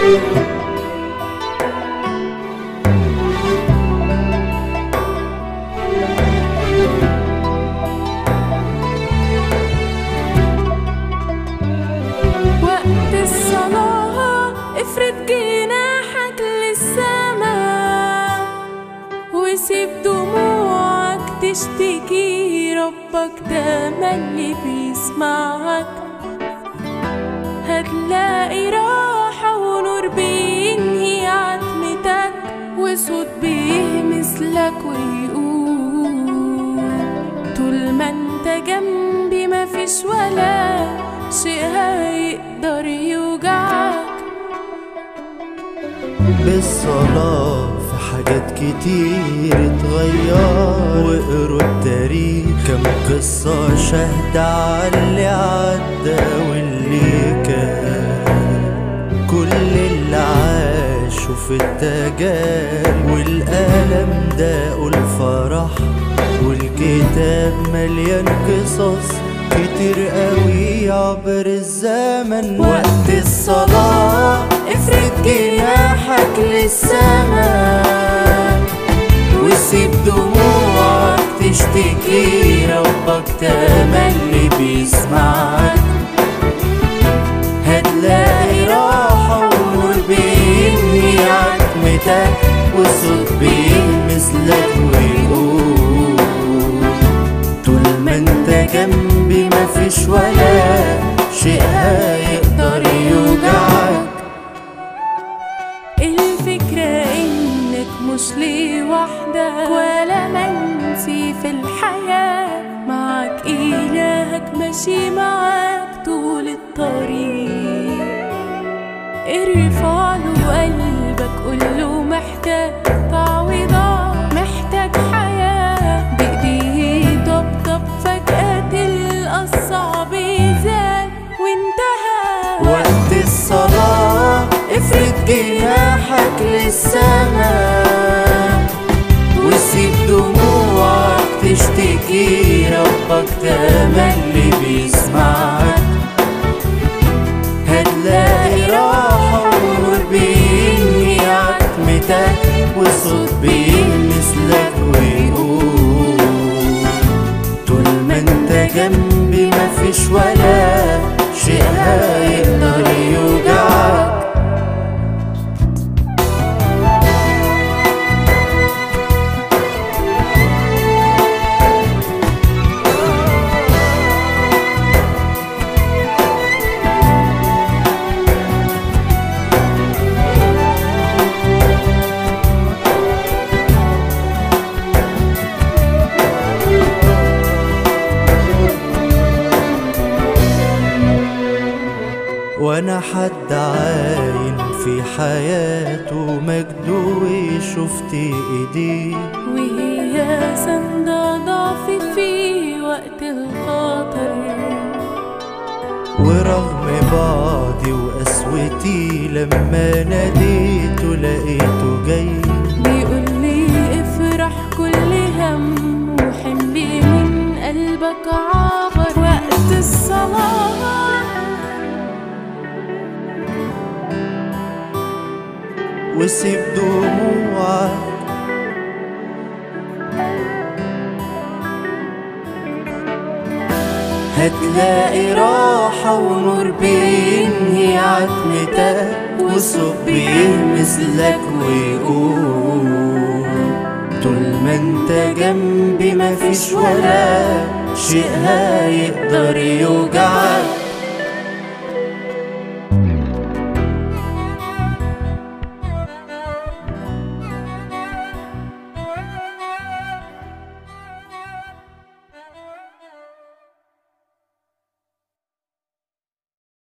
وقت الصلاة افرد جناحك للسماء وسيب دموعك تشتكي، ربك ده اللي بيسمعك. هتلاقي راحة ونور بينهي عتمتك، وصوت بيهمس لك ويقول طول ما انت جنبي مفيش ولا شيء هيقدر يوجعك. بالصلاة في حاجات كتير اتغير، وقروا التاريخ كم قصة شاهدة عاللي عدى واللي كان. كل اللي عاشوا في التجارب والألم داقوا الفرح، والكتاب مليان قصص كتير قوي عبر الزمن. وقت الصلاة افرد جناحك للسماء وسيب دموعك تشتكي، ربك تملي بيسمعك. هتلاقي راحة ونور بينهي عتمتك، وصوت بيلمس لك ويقول طول ما انت جنبي مفيش ولا شيء هيقدر يوجعك. الفكرة انك مش لوحدك ولا منسي في الحياة، معك إلهك ماشي معاك طول الطريق. ارفع له قلبك قوله محتاج تعويضات، محتاج حياة بإيديه يطبطب، فجأة تلقى الصعب زاد وانتهى. وقت الصلاة افرد جناحك للسماء وسيب دموعك تشتكي، ربك تملي بيسمعك. هتلاقي راحة ونور بينهي عتمتك، وصوت بيلمس لك ويقول طول ما انت جنبي مفيش ولا شيء هيقدر يوجعك. وانا حد عاين في حياته مجده وشفت ايديه، وهي سندة ضعفي في وقت الخطر. ورغم بعضي وقسوتي لما ناديته لقيته جاي، بيقول لي افرح كل هم وحملي من قلبك عبر. وقت الصلاة وسيب دموعك هتلاقي راحة ونور بينهي عتمتك، وصوت بيهمس لك ويقول طول ما انت جنبي مفيش ولا شيء هيقدر يوجعك.